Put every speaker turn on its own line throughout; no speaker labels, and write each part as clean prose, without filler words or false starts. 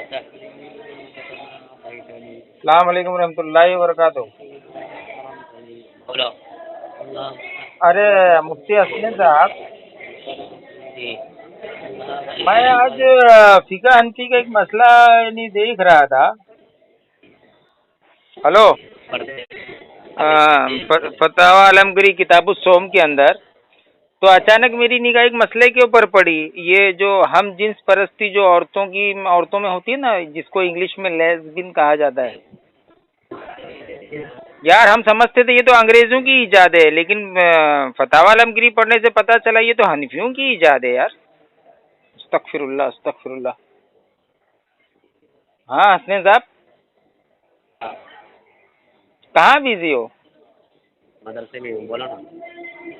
अस्सलाम वालेकुम रहमतुल्लाहि व बरकातुहू।
बोलो।
अरे मुफ्ती हसन साहब,
जी।
मैं आज फिक़ह हनफी का एक मसला यानी देख रहा था। हेलो, फतवा आलमगीरी किताबुस सोम के अंदर तो अचानक मेरी निगाह एक मसले के ऊपर पड़ी। ये जो हम जिन्स परस्ती जो औरतों में होती है ना, जिसको इंग्लिश में लेस्बियन कहा जाता है। यार हम समझते थे ये तो अंग्रेजों की इजाद है, लेकिन फतवा आलमगीरी पढ़ने से पता चला ये तो हनफियों की इजाद है यार। अस्तगफिरुल्लाह अस्तगफिरुल्लाह। हाँ हसनैन साहब, कहाँ बिजी हो?
मदरसे में हूँ, बोलो ना।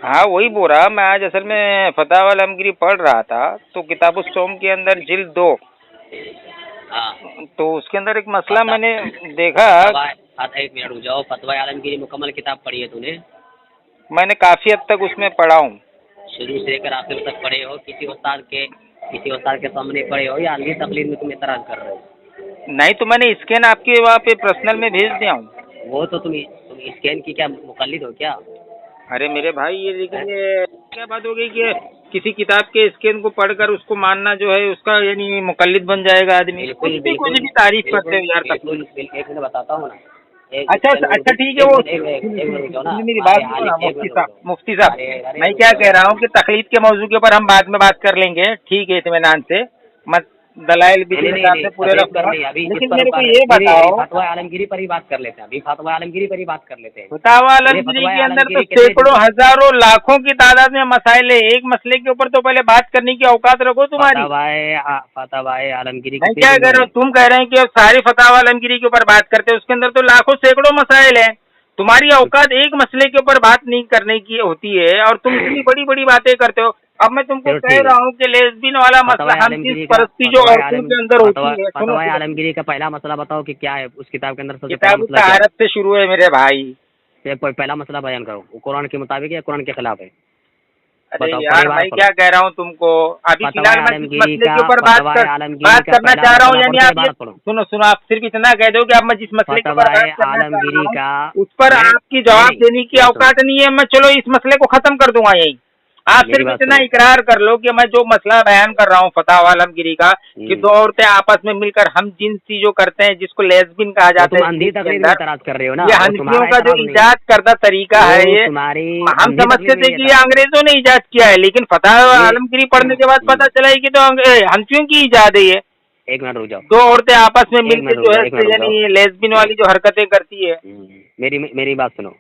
हाँ वही बोल रहा मैं। आज असल में फतवा आलमगीरी पढ़ रहा था तो किताबुस सोम के अंदर जिल्द 2,
हाँ,
तो उसके अंदर एक मसला मैंने देखा।
एक मिनट रुक जाओ। फतवा आलमगीरी मुकम्मल किताब पढ़ी है तूने?
मैंने काफी हद तक उसमें पढ़ा हूँ।
शुरू से लेकर आखिर तक पढ़े हो? किसी उस्ताद के सामने पढ़े हो या अंधी तकलीफ में तुम एतराज कर रहे हो?
नहीं तो मैंने स्कैन आपके वहाँ पे पर्सनल में भेज दिया हूँ।
वो तो तुम स्कैन की क्या मुकल्लिद हो क्या?
अरे मेरे भाई, ये लेकिन ये क्या बात हो गई कि किसी किताब के स्कैन को पढ़कर उसको मानना जो है उसका यानी मुकल्लिद बन जाएगा आदमी। कुछ भी तारीफ करते हो यार।
एक मिनट बताता हूँ ना।
अच्छा ठीक है। वो मेरी बात सुनो ना मुफ्ती साहब, मैं क्या कह रहा हूँ कि तकलीद के मौजू के ऊपर हम बाद में बात कर लेंगे, ठीक है, इत्मीनान से। मत दलाइल भी पूरे रखूंगा, लेकिन मेरे को ये बताओ।
फतवा आलमगीरी पर ही बात कर लेते हैं। अभी फतवा आलमगीरी पर ही बात कर लेते हैं।
फतवा आलमगीरी के अंदर तो सैकड़ों हजारों लाखों की तादाद में मसाइल है। एक मसले के ऊपर तो पहले बात करने की औकात रखो तुम्हारी।
फतवा आलमगीरी
मैं क्या कह रहा हूँ, तुम कह रहे हैं कि अब सारी फतवा आलमगीरी के ऊपर बात करते हैं, उसके अंदर तो लाखों सैकड़ों मसाइल है। तुम्हारी औकात एक मसले के ऊपर बात नहीं करने की होती है और तुम इतनी बड़ी बड़ी बातें करते हो। अब मैं तुमको कह रहा हूँ कि लेस्बियन वाला मसला, हम जिस परस्ती जो औरतों के अंदर होती है।
फतवा आलमगीरी का पहला मसला बताओ कि क्या है उस किताब के अंदर।
किताब तहारत से शुरू है मेरे भाई।
कोई पहला मसला बयान करो, वो कुरान के मुताबिक है, कुरान के खिलाफ है?
अरे यार मैं क्या कह रहा हूँ तुमको, अभी फिलहाल मैं जिस मसले के ऊपर बात करना चाह रहा हूँ, यानी आप सुनो, आप सिर्फ इतना कह दो कि अब मैं जिस मसले के ऊपर बात करना चाह रहा हूँ उस पर आपकी जवाब देने की औकात नहीं है। मैं चलो इस मसले को खत्म कर दूंगा यही। आप सिर्फ इतना इकरार कर लो कि मैं जो मसला बयान कर रहा हूँ फतवा आलमगीरी का, कि दो औरतें आपस में मिलकर हम जिन्सी जो करते हैं, जिसको लेस्बियन कहा जाता है,
अंधी तकलीफ में एतराज कर रहे हो ना।
ये हनफियों का जो इजाद करदा तरीका है, ये हम समझते थे कि ये अंग्रेजों ने इजाद किया है, लेकिन फतवा आलमगीरी पढ़ने के बाद पता चला है कि तो हनफियों की इजाद है ये।
एक मिनट रुक जाओ।
दो औरतें आपस में मिलकर जो है यानी लेस्बियन वाली जो हरकतें करती है।
मेरी बात सुनो।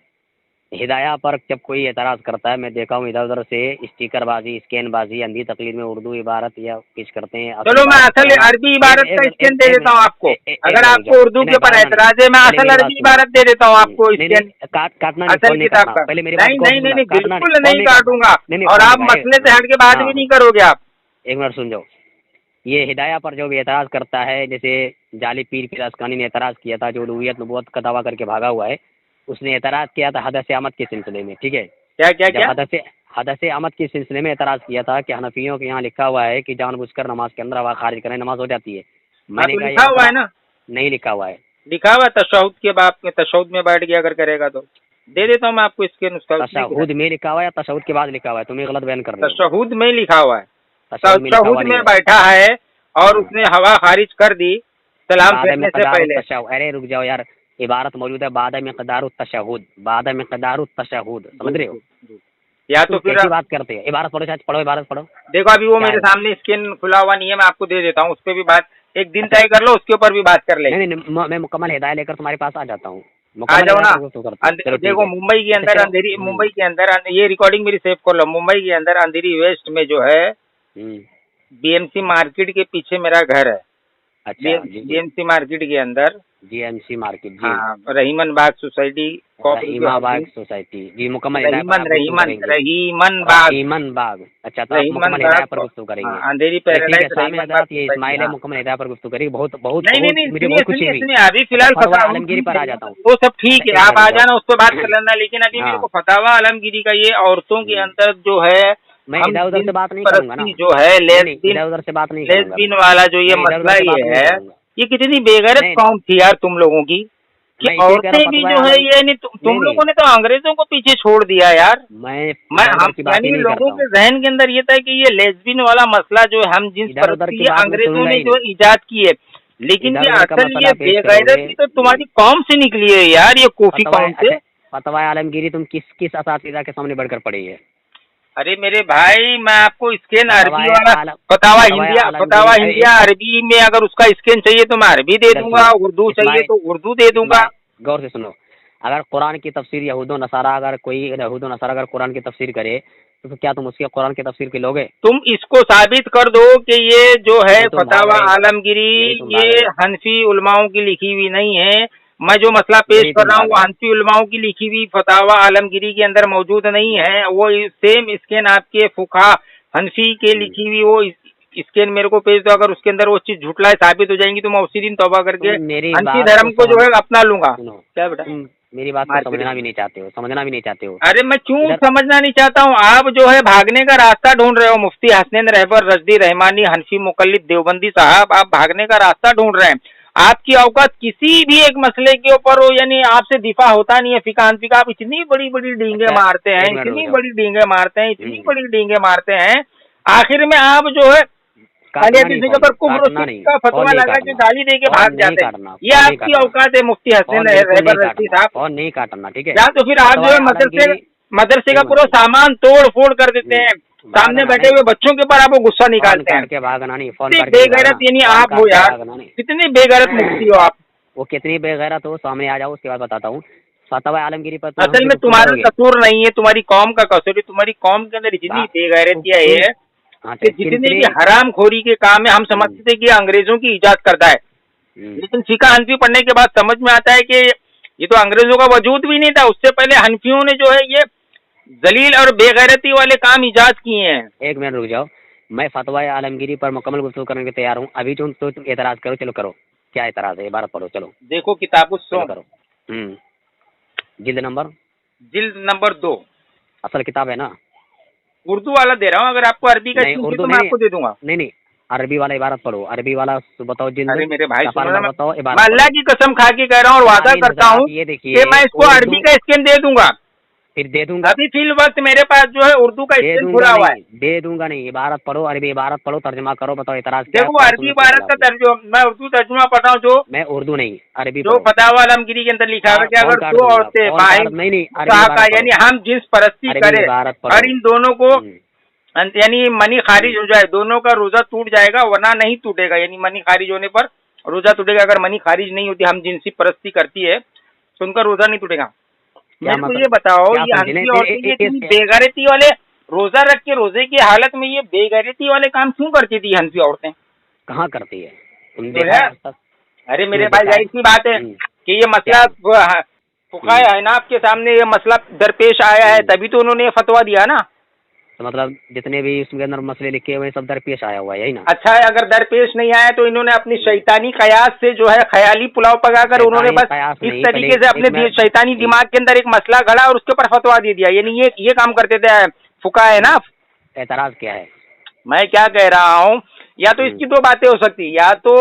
हिदाया पर जब कोई एतराज करता है, मैं देखा हूँ इधर उधर से स्टिकरबाजी, स्कैनबाजी, अंधी तकलीफ में उर्दू इबारत या पेश करते हैं।
चलो मैं असल अरबी इबारत का स्कैन दे देता हूँ आपको। अगर आपको उर्दू के ऊपर एतराज है, मैं असल अरबी इबारत दे देता हूँ आपको स्कैन।
काटना
असल किताब का नहीं, बिल्कुल नहीं काटूंगा। और आप मसले से हट के बात भी नहीं करोगे आप।
एक मिनट सुन जाओ। ये हिदाया पर जो भी एतराज करता है, जैसे जाली पीर फिरासकानी ने एतराज किया था, जो उलूहियत नबूवत का दावा करके भागा हुआ है, उसने एतराज किया था हदस आमद के सिलसिले में। ठीक है, क्या हदस आमद के सिलसिले में एतराज किया था कि हनफियों के यहाँ लिखा हुआ है कि जानबूझकर नमाज के अंदर हवा खारिज करें नमाज हो जाती है। मैंने कहा
लिखा हुआ है ना?
नहीं लिखा हुआ है।
लिखा हुआ तशहुद के बाप में, तशहुद में बैठ गया अगर करेगा तो दे देता हूँ मैं आपको इसके नुस्खा।
तशहुद में लिखा हुआ है या तशहुद के बाद लिखा हुआ है? तुम्हें गलत बयान कर रहे हो।
तशहुद में लिखा हुआ है, तशहुद में बैठा है और उसने हवा खारिज कर दी सलाम फेरने से पहले।
अरे रुक जाओ यार, इबारत मौजूद है बाद में क़दारुत तशहुद, बाद में क़दारुत तशहुद, समझ रहे हो?
या तो फिर
बात करते हैं। इबारत पढ़ो, शायद पढ़ो, इबारत पढ़ो।
देखो अभी वो मेरे सामने स्क्रीन खुला हुआ नहीं है, मैं आपको दे देता हूँ, उस पर भी बात एक दिन तय कर लो, उसके ऊपर भी बात कर लेंगे।
नहीं, मैं मुकम्मल हिदायत लेकर तुम्हारे पास आ जाता हूँ।
आ जाओ ना। देखो मुंबई के अंदर अंधेरी, मुंबई के अंदर ये रिकॉर्डिंग मेरी सेव कर लो। मुंबई के अंदर अंधेरी वेस्ट में जो है बीएमसी मार्केट के पीछे मेरा घर है।
अच्छा,
बीएमसी मार्केट के अंदर,
जीएमसी मार्केट जी।
हाँ, रहीमन बाग सोसाइटी,
रहीमाबाग सोसाइटी जी। मुकम्मल
रहीमन बाग।
अच्छा, तो मुकम्मल हिदायत पर गुफ्तगू करेंगे।
अंधेरी पैराडाइज
ये इस्माइल है, मुकम्मल हिदायत पर गुफ्तगू करेंगे। बहुत
मुझे बहुत खुशी हुई। अभी फिलहाल
फतवा आलमगीरी पर आ जाता हूँ।
वो सब ठीक है, आप आ जाना, उस पर बात कर लेना। लेकिन अभी मेरे को फतवा आलमगीरी का ये औरतों के अंदर जो है,
मैं इधर उधर से बात नहीं करूंगा ना,
जो है
इधर उधर से बात नहीं करूंगा।
लेस्बियन वाला जो ये मसला ये है, ये कितनी बेगैरत कौम थी यार तुम लोगों की, कि औरतें भी जो है ये नहीं, तुम लोगों ने तो अंग्रेजों को पीछे छोड़ दिया यार। यानी लोगों के जहन के अंदर ये था कि ये लेस्बियन वाला मसला जो है हम जिस परस्ती अंग्रेजों ने जो इजाद की है, लेकिन ये असल ये बेगैरती तो तुम्हारी कौम से निकली है यार, ये कोफी कौम से।
फतवा आलमगीरी तुम किस असातिज़ा के सामने बढ़कर पढ़ी है?
अरे मेरे भाई मैं आपको स्कैन अरबी वाला फतावा हिंदिया अरबी में अगर उसका स्कैन चाहिए तो मैं अरबी दे दूंगा, उर्दू चाहिए तो उर्दू दे दूंगा।
गौर से सुनो, अगर कुरान की तफसीर यहूदो नसारा अगर कोई यहूदो नसारा अगर कुरान की तफसीर करे तो क्या तुम उसके कुरान की तफसीर के लोगे?
तुम इसको साबित कर दो कि ये जो है फतावा आलमगीरी ये हनफी उलमाओं की लिखी हुई नहीं है। मैं जो मसला पेश कर रहा हूँ वो हनफी उलमाओं की लिखी हुई फतावा आलमगीरी के अंदर मौजूद नहीं है। वो सेम स्कैन आपके फुका हनफी के लिखी हुई वो स्कैन मेरे को पेश दो, अगर उसके अंदर वो चीज झूठला साबित हो जाएंगी तो मैं उसी दिन तौबा करके हनफी धर्म को जो है अपना लूंगा। क्या बेटा
मेरी बात को समझना भी नहीं चाहते हो?
अरे मैं क्यों समझना नहीं चाहता हूँ? आप जो है भागने का रास्ता ढूंढ रहे हो। मुफ्ती हसनैन रहबर रजदी रहमानी हनफी मुकल्लिद देवबंदी साहब, आप भागने का रास्ता ढूंढ रहे हैं। आपकी औकात किसी भी एक मसले के ऊपर हो, यानी आपसे दिफा होता नहीं है फिका हनफी का। आप इतनी बड़ी बड़ी डींगे मारते हैं, इतनी बड़ी डींगे मारते हैं, आखिर में आप जो है के ऊपर कुफ्र का फतवा लगा के गाली दे के भाग जाते हैं। ये आपकी औकात है मुफ्ती हसनैन रहबर रजदी साहब।
और नहीं काटना, ठीक है?
या तो फिर आप जो है मदरसे का पूरा सामान तोड़ फोड़ कर देते हैं, सामने बैठे हुए बच्चों के ऊपर आप वो गुस्सा निकालते हैं। बेगैरत यानी आप हो यार, कितनी बेगैरत मुफ्ती हो आप।
वो कितनी बेगैरत हो सामने आ जाओ, उसके बाद बताता हूँ। फतवा आलमगीरी पर
असल में तुम्हारा कसूर नहीं है, तुम्हारी कौम का कसूर है। तुम्हारी कौम के अंदर इतनी बेगैरतियाँ है कि जितने भी हराम खोरी के काम है हम समझते थे कि अंग्रेजों की इजाद करता है, लेकिन फिका हनफी पढ़ने के बाद समझ में आता है कि ये तो अंग्रेजों का वजूद भी नहीं था। उससे पहले हनफियों ने जो है ये जलील और बेगैरती वाले काम इजाद किए हैं।
एक मिनट रुक जाओ, मैं फतवा आलमगीरी पर मुकम्मल गुफ्तगू करने के तैयार हूँ। अभी तुम एतराज करो, चलो करो, क्या एतराज है? इबारत पढ़ो, चलो
देखो किताब
करो। जिल्द
नंबर 2
असल किताब है ना?
उर्दू वाला दे रहा हूँ, अगर आपको अरबी का चाहिए तो मैं आपको दे दूंगा।
नहीं अरबी वाला इबारत पढ़ो, अरबी वाला बताओ।
अरे मेरे भाई
बताओ,
मैं अल्लाह की कसम खा के कह रहा हूँ और वादा करता हूँ
ये देखिए
मैं इसको अरबी का स्कैन दे दूंगा।
फिर दे दूंगा।
अभी फिल वक्त मेरे पास जो है उर्दू का स्कैन खुला हुआ है।
दे दूंगा नहीं, इबारत पढ़ो, अरबी इबारत पढ़ो, तर्जुमा करो, बताओ एतराज।
देखो अरबी इबारत का तर्जुमा मैं उर्दू तर्जुमा पढ़ रहा हूँ, जो
मैं उर्दू नहीं अरबी
जो फतावा आलमगीरी के अंदर लिखा है कि अगर दो औरतें यानी हम जिस परस्ती करें और इन दोनों को यानी मनी खारिज हो जाए, दोनों का रोजा टूट जाएगा वरना नहीं टूटेगा। यानी मनी खारिज होने पर रोजा टूटेगा। अगर मनी खारिज नहीं होती, हम जिनसी परस्ती करती है तो उनका रोजा नहीं टूटेगा। मेरे को ये बताओ, ये हनफी औरतें ये बेगैरती वाले रोजा रख के रोजे की हालत में ये बेगैरती वाले काम क्यों करती थी? हनफी औरतें
कहाँ करती है?
अरे मेरे भाई जाहिर सी बात है कि ये मसला फुकाए है ना आपके सामने, ये मसला दरपेश आया है तभी तो उन्होंने फतवा दिया ना।
तो मतलब जितने भी इसके अंदर मसले लिखे हुए सब दरपेश आया हुआ है, यही ना?
अच्छा है, अगर दरपेश नहीं आया तो इन्होंने अपनी शैतानी कयास से जो है ख्याली पुलाव पकाकर उन्होंने बस इस तरीके से अपने शैतानी दिमाग के अंदर एक मसला गढ़ा और उसके ऊपर फतवा दे दिया। यानी ये काम करते थे फुका है ना।
एतराज क्या है?
मैं क्या कह रहा हूँ, या तो इसकी दो बातें हो सकती, या तो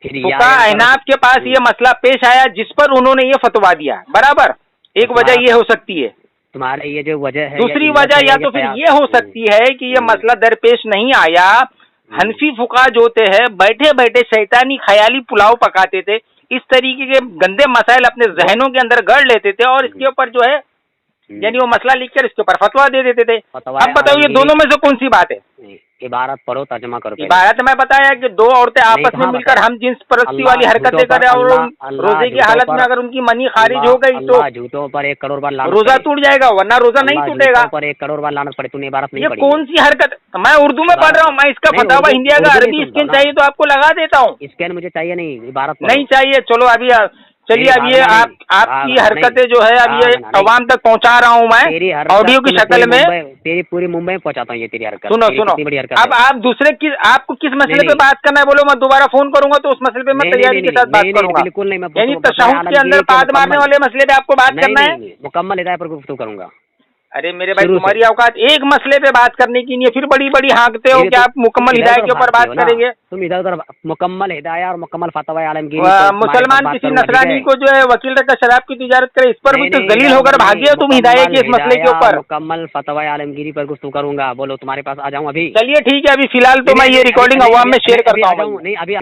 फुका है ना आपके पास ये मसला पेश आया जिस पर उन्होंने ये फतवा दिया, बराबर, एक वजह ये हो सकती है।
तुम्हारे ये जो वजह है,
दूसरी वजह या तो फिर ये हो सकती है कि ये मसला दरपेश नहीं आया, हनफी फुका जो थे बैठे बैठे शैतानी ख्याली पुलाव पकाते थे, इस तरीके के गंदे मसाइल अपने जहनों के अंदर गढ़ लेते थे और इसके ऊपर जो है यानी वो मसला लिखकर इसके ऊपर फतवा दे देते थे। अब बताओ ये दोनों में से कौन सी बात है?
इबारत पढ़ो, तर्जुमा करो।
इबारत में बताया कि दो औरतें आपस में मिलकर हम जिन्स परस्ती वाली हरकतें करें और रोजे की हालत में अगर उनकी मनी खारिज हो गई तो
झूठों पर 1 करोड़ बार लानत
रोजा टूट जाएगा, वरना रोजा नहीं टूटेगा।
पर 1 करोड़ बार लानत पड़े। तूने इबारत नहीं पढ़ी?
ये कौन सी हरकत? मैं उर्दू में पढ़ रहा हूँ, मैं इसका फतावा हिंदिया का अरबी स्कैन चाहिए तो आपको लगा देता हूँ।
स्कैन मुझे चाहिए नहीं, इबारत
नहीं चाहिए। चलो अभी चलिए, अब ये आपकी हरकतें जो है अब ये अवाम तक पहुंचा रहा हूँ मैं ऑडियो की शक्ल में।
तेरी पूरी मुंबई में पहुंचाता हूँ ये तेरी हरकत।
सुनो अब आप दूसरे की आपको किस मसले पे बात करना है बोलो, मैं दोबारा फोन करूंगा तो उस मसले पे मैं तैयारी के साथ बात करूंगा।
बिल्कुल नहीं,
यानी तशहुद के अंदर पाद मारने वाले मसले पे आपको बात करना है?
मुकम्मल हिदायत पर गुफ्तगू करूंगा।
अरे मेरे भाई तुम्हारी औकात एक मसले पे बात करने की नहीं है, फिर बड़ी बड़ी हाँकते हो कि आप मुकम्मल हिदायत के ऊपर बात करेंगे।
तुम इधर उधर मुकम्मल हिदायत और मुकम्मल फतवा आलमगीरी
मुसलमान किसी नसरानी को जो है वकील रखकर शराब की तिजारत करे, इस पर भी तो जलील होकर भागे हो तुम हिदायत के इस मसले के ऊपर।
मुकम्मल फतवा आलमगीरी पर गुफ्तगू करूंगा, बोलो तुम्हारे पास आ जाऊँ अभी?
चलिए ठीक है, अभी फिलहाल तो मैं ये रिकॉर्डिंग अवाम में शेयर करता हूँ।
नहीं अभी